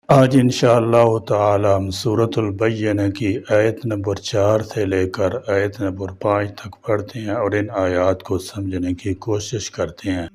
آج انشاءاللہ تعالی ہم سورۃ البینہ کی آیت نمبر 4 سے لے کر آیت نمبر 5 تک پڑھتے ہیں اور ان آیات کو سمجھنے کی کوشش کرتے ہیں۔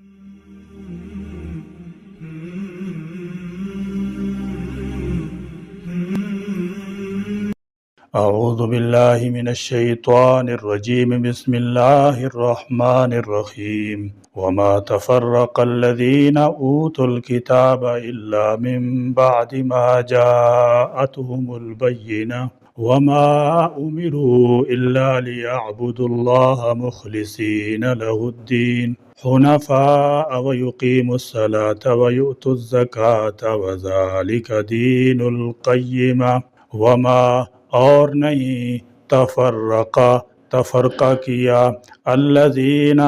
اعوذ باللہ من الشیطان الرجیم، بسم اللہ الرحمن الرحیم۔ وما تفرق الذین اوتوا الکتاب الا من بعد ما جاءتهم البینہ وما امروا الا لیعبدوا اللہ مخلصین له الدین حنفاء ویقیموا الصلاة ویؤتوا الزکاة وذلک دین القیمہ۔ وما اور نہیں تفرقہ کیا الذین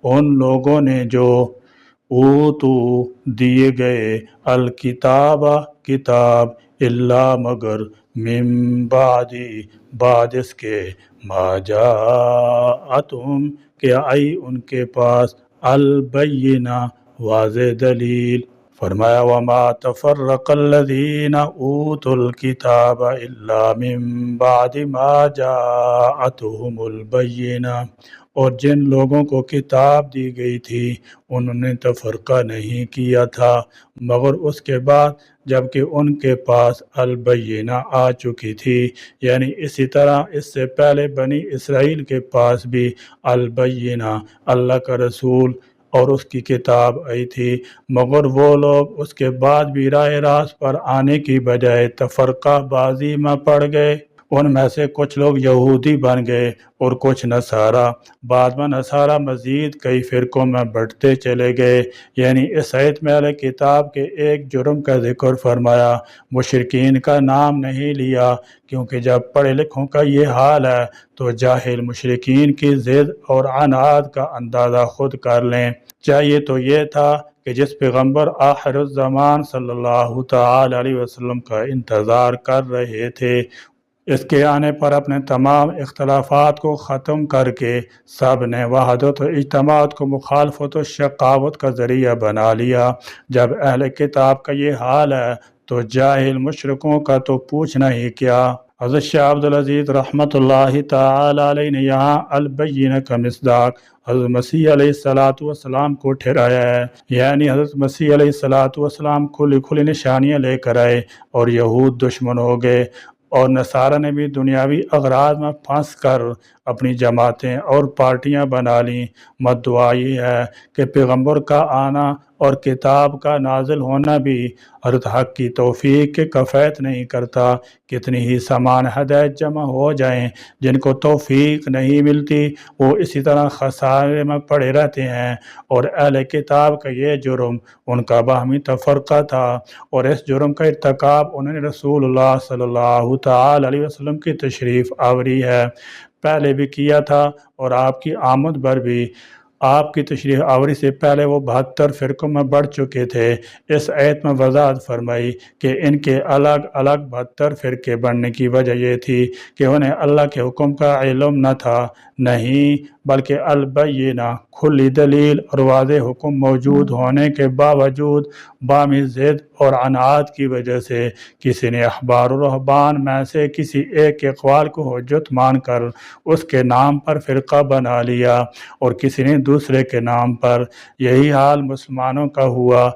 ان لوگوں نے جو اوتو دیے گئے الکتاب کتاب الا مگر من بعد اس کے ما جاءتہم کہ آئی ان کے پاس البینہ واضح دلیل۔ فرمایا وما تفرق الذین اوتوا الکتاب الا من بعد ما جاءتهم البینہ، اور جن لوگوں کو کتاب دی گئی تھی انہوں نے تفرقہ نہیں کیا تھا مگر اس کے بعد جبکہ ان کے پاس البینہ آ چکی تھی، یعنی اسی طرح اس سے پہلے بنی اسرائیل کے پاس بھی البینہ اللہ کا رسول اور اس کی کتاب آئی تھی، مگر وہ لوگ اس کے بعد بھی راہ راست پر آنے کی بجائے تفرقہ بازی میں پڑ گئے۔ ان میں سے کچھ لوگ یہودی بن گئے اور کچھ نصارہ، بعد میں نصارہ مزید کئی فرقوں میں بٹتے چلے گئے۔ یعنی اس آیت میں اہل کتاب کے ایک جرم کا ذکر فرمایا، مشرکین کا نام نہیں لیا، کیونکہ جب پڑھے لکھوں کا یہ حال ہے تو جاہل مشرکین کی ضد اور عناد کا اندازہ خود کر لیں۔ چاہیے تو یہ تھا کہ جس پیغمبر آخر الزمان صلی اللہ تعالی علیہ وسلم کا انتظار کر رہے تھے، اس کے آنے پر اپنے تمام اختلافات کو ختم کر کے سب نے وحدت و اجتماعت کو مخالفت و شقاوت کا ذریعہ بنا لیا۔ جب اہل کتاب کا یہ حال ہے تو جاہل مشرکوں کا تو پوچھنا ہی کیا۔ حضرت شاہ عبدالعزیز رحمۃ اللہ تعالی علیہ نے یہاں البینہ کا مصداق حضرت مسیح علیہ السلام کو ٹھہرایا ہے، یعنی حضرت مسیح علیہ السلام کھلی نشانیاں لے کر آئے اور یہود دشمن ہو گئے، اور نصارہ نے بھی دنیاوی اغراض میں پھنس کر اپنی جماعتیں اور پارٹیاں بنا لیں۔ مدعا یہ ہے کہ پیغمبر کا آنا اور کتاب کا نازل ہونا بھی حضرت حق کی توفیق کے کفایت نہیں کرتا۔ کتنی ہی سامان ہدایت جمع ہو جائیں، جن کو توفیق نہیں ملتی وہ اسی طرح خسارے میں پڑے رہتے ہیں۔ اور اہل کتاب کا یہ جرم ان کا باہمی تفرقہ تھا، اور اس جرم کا ارتکاب انہوں نے رسول اللہ صلی اللہ تعالی علیہ وسلم کی تشریف آوری ہے پہلے بھی کیا تھا، اور آپ کی آمد پر بھی آپ کی تشریف آوری سے پہلے وہ 72 فرقوں میں بڑھ چکے تھے۔ اس آیت میں وضاحت فرمائی کہ ان کے الگ الگ 72 فرقے بننے کی وجہ یہ تھی کہ انہیں اللہ کے حکم کا علم نہ تھا، نہیں بلکہ البینہ کھلی دلیل اور واضح حکم موجود ہونے کے باوجود باہمی ضد اور عناد کی وجہ سے کسی نے احبار و رہبان میں سے کسی ایک کے اقوال کو حجت مان کر اس کے نام پر فرقہ بنا لیا، اور کسی نے دوسرے کے نام پر۔ یہی حال مسلمانوں کا ہوا۔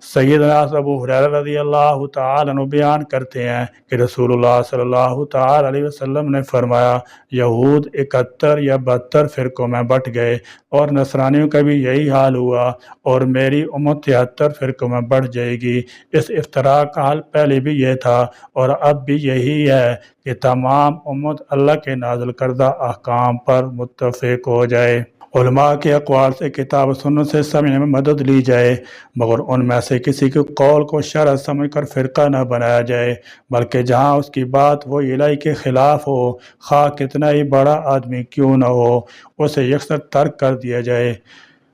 سیدنا ابو ہریرہ رضی اللہ تعالی عنہ بیان کرتے ہیں کہ رسول اللہ صلی اللہ تعالی علیہ وسلم نے فرمایا، یہود 71 یا 72 فرقوں میں بٹ گئے، اور نصرانیوں کا بھی یہی حال ہوا، اور میری امت 73 فرقوں میں بڑھ جائے گی۔ اس افتراق کا حال پہلے بھی یہ تھا اور اب بھی یہی ہے کہ تمام امت اللہ کے نازل کردہ احکام پر متفق ہو جائے، علماء کے اقوال سے کتاب و سنت سے سمجھنے میں مدد لی جائے، مگر ان میں سے کسی کے قول کو شرع سمجھ کر فرقہ نہ بنایا جائے، بلکہ جہاں اس کی بات وہ الہی کے خلاف ہو، خواہ کتنا ہی بڑا آدمی کیوں نہ ہو، اسے یکسر ترک کر دیا جائے۔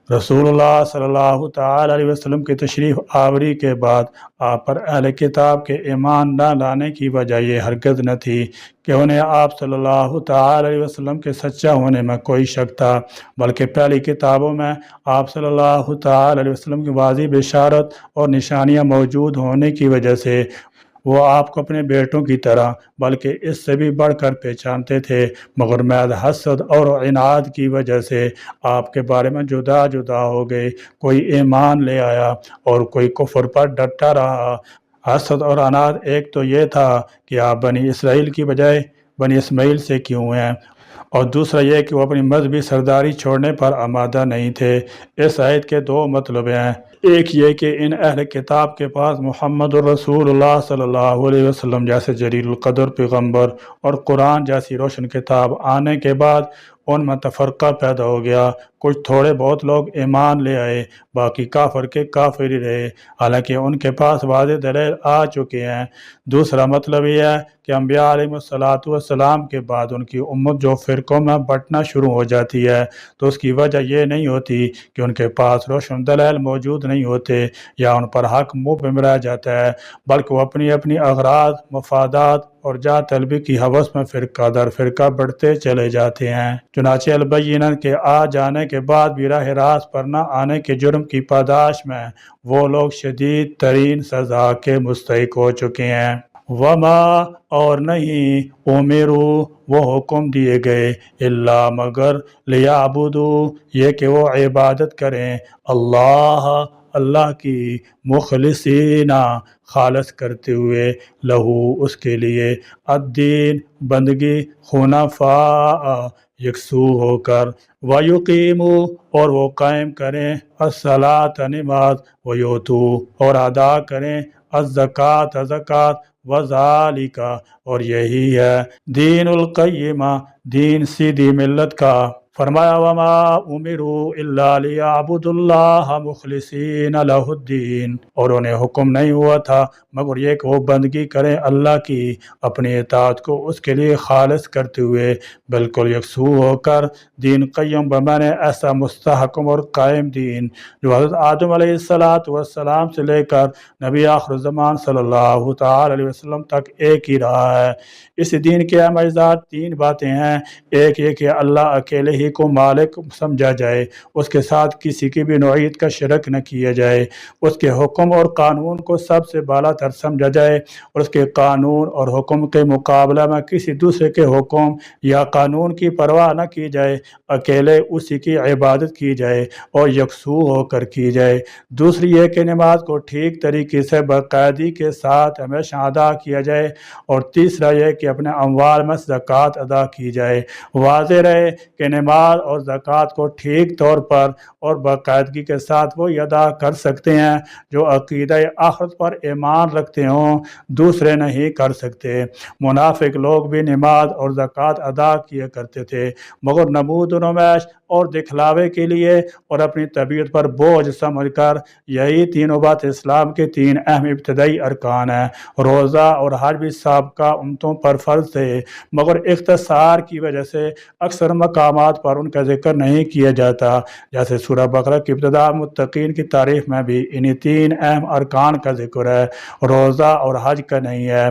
رسول اللہ صلی اللہ تعالی علیہ وسلم کی تشریف آوری کے بعد آپ پر اہل کتاب کے ایمان نہ لانے کی وجہ یہ ہرگز نہ تھی کہ انہیں آپ صلی اللہ تعالی علیہ وسلم کے سچا ہونے میں کوئی شک تھا، بلکہ پہلی کتابوں میں آپ صلی اللہ تعالی علیہ وسلم کی واضح بشارت اور نشانیاں موجود ہونے کی وجہ سے وہ آپ کو اپنے بیٹوں کی طرح بلکہ اس سے بھی بڑھ کر پہچانتے تھے، مگر محض حسد اور عناد کی وجہ سے آپ کے بارے میں جدا جدا ہو گئے۔ کوئی ایمان لے آیا اور کوئی کفر پر ڈٹا رہا۔ حسد اور عناد ایک تو یہ تھا کہ آپ بنی اسرائیل کی بجائے بنی اسماعیل سے کیوں ہیں، اور دوسرا یہ کہ وہ اپنی مذہبی سرداری چھوڑنے پر آمادہ نہیں تھے۔ اس آیت کے دو مطلب ہیں، ایک یہ کہ ان اہل کتاب کے پاس محمد الرسول اللہ صلی اللہ علیہ وسلم جیسے جلیل القدر پیغمبر اور قرآن جیسی روشن کتاب آنے کے بعد ان میں تفرقہ پیدا ہو گیا۔ کچھ تھوڑے بہت لوگ ایمان لے آئے، باقی کافر کے کافر ہی رہے، حالانکہ ان کے پاس واضح دلیل آ چکے ہیں۔ دوسرا مطلب یہ ہے کہ انبیاء علیہ السلام کے بعد ان کی امت جو فرقوں میں بٹنا شروع ہو جاتی ہے تو اس کی وجہ یہ نہیں ہوتی کہ ان کے پاس روشن دلائل موجود نہیں ہوتے یا ان پر حق منہ پہ رہ جاتا ہے، بلکہ وہ اپنی اپنی اغراض، مفادات اور جاہ طلبی کی ہوس میں فرقہ در فرقہ بڑھتے چلے جاتے ہیں۔ چنانچہ البینہ کے آ جانے کے بعد بھی راہ راست پر نہ آنے کے جرم کی پاداش میں وہ لوگ شدید ترین سزا کے مستحق ہو چکے ہیں۔ وما اور نہیں امروا وہ حکم دیے گئے الا مگر لیعبدوا یہ کہ وہ عبادت کریں اللہ کی مخلصین خالص کرتے ہوئے لہو اس کے لیے الدین بندگی حنفاء یکسو ہو کر ویقیموا اور وہ قائم کریں الصلاۃ نماز ویؤتوا اور ادا کریں الزکوٰۃ زکوٰۃ وذالک اور یہی ہے دین القیمہ دین سیدھی ملت کا۔ فرمایا وما امروا الا لیعبدوا اللہ مخلصین لہ الدین اور انہیں حکم نہیں ہوا تھا مگر یہ کہ وہ بندگی کریں اللہ کی اپنی اطاعت کو اس کے لیے خالص کرتے ہوئے بالکل یکسو ہو کر دین قیم بمانے ایسا مستحکم اور قائم دین جو حضرت آدم علیہ السلام سے لے کر نبی آخر الزمان صلی اللہ تعالی علیہ وسلم تک ایک ہی رہا ہے۔ اس دین کے اہم اجزاء تین باتیں ہیں، ایک یہ کہ اللہ اکیلے ہی کو مالک سمجھا جائے، اس کے ساتھ کسی کی بھی نوعیت کا شرک نہ کیا جائے، اس کے حکم اور قانون کو سب سے بالا تر سمجھا جائے اور اس کے قانون اور حکم کے مقابلہ میں کسی دوسرے کے حکم یا قانون کی پرواہ نہ کی جائے، اکیلے اسی کی عبادت کی جائے اور یکسو ہو کر کی جائے۔ دوسری یہ کہ نماز کو ٹھیک طریقے سے باقاعدگی کے ساتھ ہمیشہ ادا کیا جائے، اور تیسرا یہ کہ اپنے اموال میں زکوٰۃ ادا کی جائے۔ واضح رہے کہ نماز اور زکوٰۃ کو ٹھیک طور پر اور باقاعدگی کے ساتھ وہی ادا کر سکتے ہیں جو عقیدہ آخرت پر ایمان رکھتے ہوں، دوسرے نہیں کر سکتے۔ منافق لوگ بھی نماز اور زکوٰۃ ادا کیا کرتے تھے مگر نمود و نمائش اور دکھلاوے کے لیے اور اپنی طبیعت پر بوجھ سمجھ کر۔ یہی تینوں بات اسلام کے تین اہم ابتدائی ارکان ہیں۔ روزہ اور حج بھی سابقہ امتوں پر فرض تھے مگر اختصار کی وجہ سے اکثر مقامات پر ان کا ذکر نہیں کیا جاتا، جیسے سورہ بقرہ کی ابتدا متقین کی تعریف میں بھی انہی تین اہم ارکان کا ذکر ہے، روزہ اور حج کا نہیں ہے۔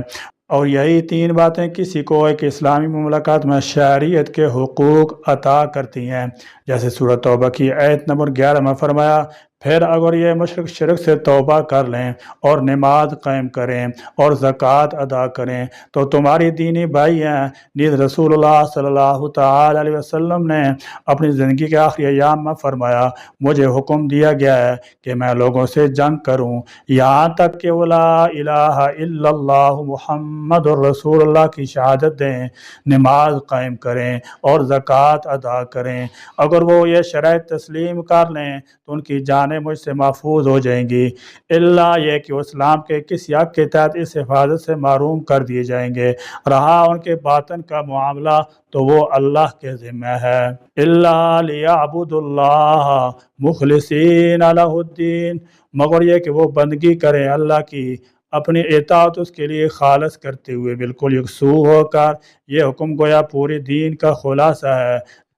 اور یہی تین باتیں کسی کو ایک اسلامی مملکت میں شہریت کے حقوق عطا کرتی ہیں، جیسے سورہ توبہ کی آیت نمبر 11 میں فرمایا پھر اگر یہ مشرک شرک سے توبہ کر لیں اور نماز قائم کریں اور زکوٰۃ ادا کریں تو تمہاری دینی بھائی ہیں۔ نیز رسول اللہ صلی اللہ تعالی علیہ وسلم نے اپنی زندگی کے آخری ایام میں فرمایا مجھے حکم دیا گیا ہے کہ میں لوگوں سے جنگ کروں یہاں تک کہ وہ لا الہ الا اللہ محمد الرسول اللہ کی شہادت دیں، نماز قائم کریں اور زکوٰۃ ادا کریں۔ اگر وہ یہ شرائط تسلیم کر لیں تو ان کی جانیں مجھ سے محفوظ ہو جائیں گی، اللہ یہ کہ اسلام کے کسی حق کے تحت اس حفاظت سے محروم کر دیے جائیں گے۔ رہا ان کے باطن کا معاملہ تو وہ اللہ کے ذمہ ہے۔ اللہ لیعبدوا اللہ مخلصین لہ الدین مگر یہ کہ وہ بندگی کریں اللہ کی اپنی اطاعت اس کے لیے خالص کرتے ہوئے بالکل یکسو ہو کر۔ یہ حکم گویا پورے دین کا خلاصہ ہے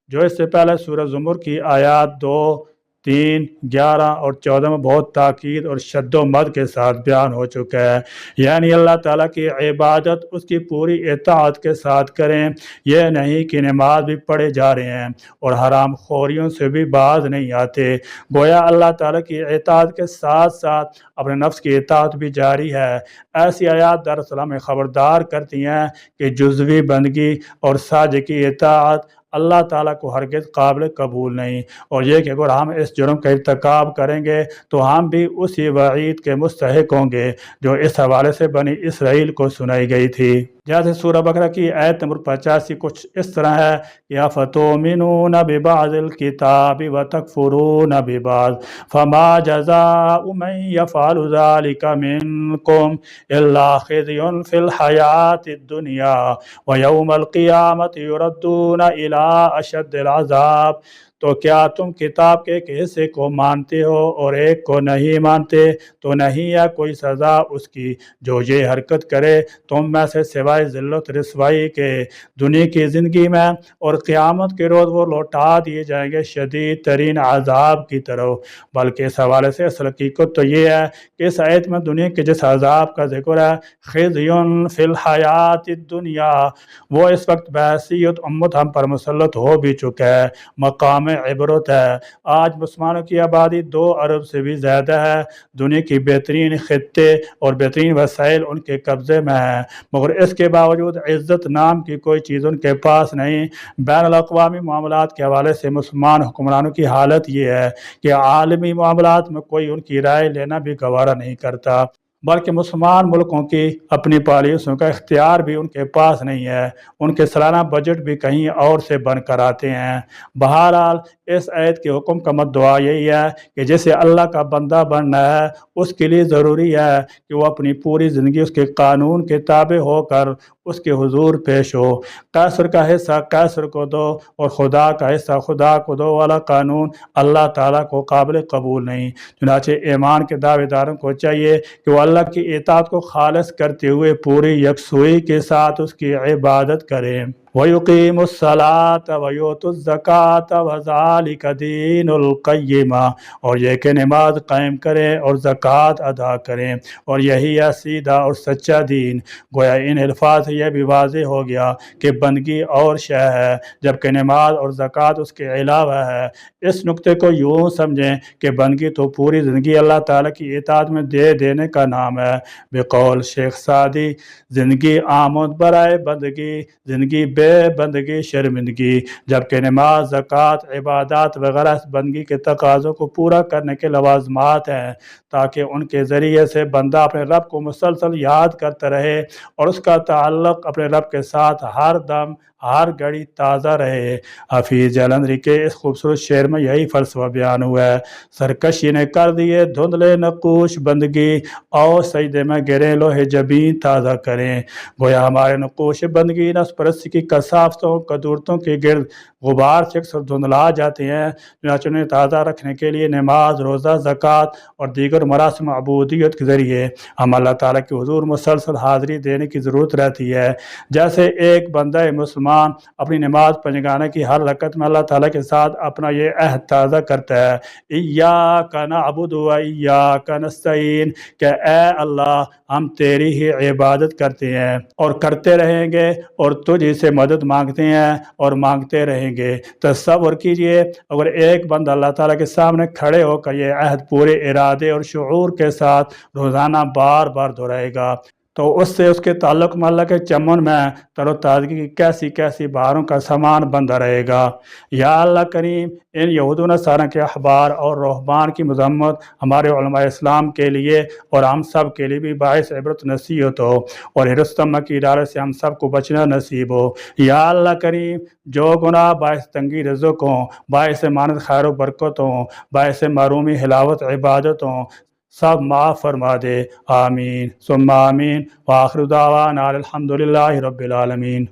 جو اس سے پہلے سورہ زمر کی آیات 2، 3, 11 اور 14 میں بہت تاکید اور شد و مد کے ساتھ بیان ہو چکا ہے، یعنی اللہ تعالیٰ کی عبادت اس کی پوری اطاعت کے ساتھ کریں، یہ نہیں کہ نماز بھی پڑھے جا رہے ہیں اور حرام خوریوں سے بھی باز نہیں آتے۔ گویا اللہ تعالیٰ کی اطاعت کے ساتھ ساتھ اپنے نفس کی اطاعت بھی جاری ہے۔ ایسی آیات دراصل ہمیں خبردار کرتی ہیں کہ جزوی بندگی اور ساجھ کی اطاعت اللہ تعالیٰ کو ہرگز قابل قبول نہیں، اور یہ کہ اگر ہم اس جرم کا ارتکاب کریں گے تو ہم بھی اسی وعید کے مستحق ہوں گے جو اس حوالے سے بنی اسرائیل کو سنائی گئی تھی۔ جیسے سورہ بقرہ کی آیت نمبر 85 کچھ اس طرح ہے، یا فتؤمنون ببعض الکتاب وتکفرون ببعض فما جزاء من يفعل ذلك منكم الا خزي في الحیاة الدنیا ویوم القیامة يردون الى اشد العذاب۔ تو کیا تم کتاب کے ایک حصے کو مانتے ہو اور ایک کو نہیں مانتے؟ تو نہیں ہے کوئی سزا اس کی جو یہ حرکت کرے تم میں سے سوائے ذلت رسوائی کے دنیا کی زندگی میں، اور قیامت کے روز وہ لوٹا دیے جائیں گے شدید ترین عذاب کی طرف۔ بلکہ اس حوالے سے اصل حقیقت تو یہ ہے کہ اس آیت میں دنیا کے جس عذاب کا ذکر ہے، خزی فی الحیات الدنیا، وہ اس وقت بحیثیت امت ہم پر مسلط ہو بھی چکا ہے، مقام عبرت ہے۔ آج مسلمانوں کی آبادی 2 ارب سے بھی زیادہ ہے، دنیا کی بہترین خطے اور بہترین وسائل ان کے قبضے میں ہیں، مگر اس کے باوجود عزت نام کی کوئی چیز ان کے پاس نہیں۔ بین الاقوامی معاملات کے حوالے سے مسلمان حکمرانوں کی حالت یہ ہے کہ عالمی معاملات میں کوئی ان کی رائے لینا بھی گوارا نہیں کرتا، بلکہ مسلمان ملکوں کی اپنی پالیسیوں کا اختیار بھی ان کے پاس نہیں ہے، ان کے سالانہ بجٹ بھی کہیں اور سے بن کر آتے ہیں۔ بہرحال اس آیت کے حکم کا مدعا یہی ہے کہ جسے اللہ کا بندہ بننا ہے اس کے لیے ضروری ہے کہ وہ اپنی پوری زندگی اس کے قانون کے تابع ہو کر اس کے حضور پیش ہو۔ قیصر کا حصہ قیصر کو دو اور خدا کا حصہ خدا کو دو والا قانون اللہ تعالیٰ کو قابل قبول نہیں۔ چنانچہ ایمان کے دعوے داروں کو چاہیے کہ وہ اللہ کی اطاعت کو خالص کرتے ہوئے پوری یکسوئی کے ساتھ اس کی عبادت کریں۔ وَيُقِيمُ الصَّلَاةَ وَيُؤْتُ الزَّكَاةَ وَذَلِكَ دِينُ الْقَيِّمَةِ، اور یہ کہ نماز قائم کریں اور زکوٰۃ ادا کریں، اور یہی ہے سیدھا اور سچا دین۔ گویا ان الفاظ سے یہ بھی واضح ہو گیا کہ بندگی اور شے ہے جبکہ نماز اور زکوٰۃ اس کے علاوہ ہے۔ اس نقطے کو یوں سمجھیں کہ بندگی تو پوری زندگی اللہ تعالیٰ کی اطاعت میں دے دینے کا نام ہے۔ بقول شیخ سعدی، زندگی آمد برائے بندگی، زندگی بے بندگی شرمندگی، جبکہ نماز، زکوٰۃ، عبادات وغیرہ اس بندگی کے تقاضوں کو پورا کرنے کے لوازمات ہیں تاکہ ان کے ذریعے سے بندہ اپنے رب کو مسلسل یاد کرتا رہے اور اس کا تعلق اپنے رب کے ساتھ ہر دم ہر گھڑی تازہ رہے۔ حفیظ جلندھری کے اس خوبصورت شعر میں یہی فلسفہ بیان ہوا ہے۔ سرکشی نے کر دیے دھندلے نقوش بندگی، اور سجدے میں گرے لوہے جبین تازہ کریں۔ گویا ہمارے نقوش بندگی نفس پرستی کی کثافتوں قدورتوں کے گرد غبار سے اکثر دھندلا جاتے ہیں، چنانچہ انہیں تازہ رکھنے کے لیے نماز، روزہ، زکوٰۃ اور دیگر مراسم عبودیت کے ذریعے ہم اللہ تعالیٰ کے حضور مسلسل حاضری دینے کی ضرورت رہتی ہے۔ جیسے ایک بندہ مسلمان اپنی نماز پنجگانے کی ہر رکعت میں اللہ تعالیٰ کے ساتھ اپنا یہ عہد تازہ کرتا ہے، ایاک نعبد و ایاک نستعین، کہ اے اللہ ہم تیری ہی عبادت کرتے ہیں اور کرتے رہیں گے، اور تجھ سے مدد مانگتے ہیں اور مانگتے رہیں گے۔ تصور کیجئے اگر ایک بندہ اللہ تعالیٰ کے سامنے کھڑے ہو کر یہ عہد پورے ارادے اور شعور کے ساتھ روزانہ بار بار دہرائے گا تو اس سے اس کے تعلق میں اللہ کے چمن میں تر و تازگی کی کیسی کیسی بہاروں کا سامان بندہ رہے گا۔ یا اللہ کریم، ان یہود و نصارہ کے احبار اور رہبان کی مذمت ہمارے علماء اسلام کے لیے اور ہم سب کے لیے بھی باعث عبرت نصیحت ہو، اور رستم کی ڈالے سے ہم سب کو بچنا نصیب ہو۔ یا اللہ کریم، جو گناہ باعث تنگی رزق ہوں، باعث مانت خیر و برکت ہوں، باعث معرومی حلاوت عبادت ہوں، سب معاف فرما دے۔ آمین ثم آمین، وآخر دعوانا الحمدللہ رب العالمین۔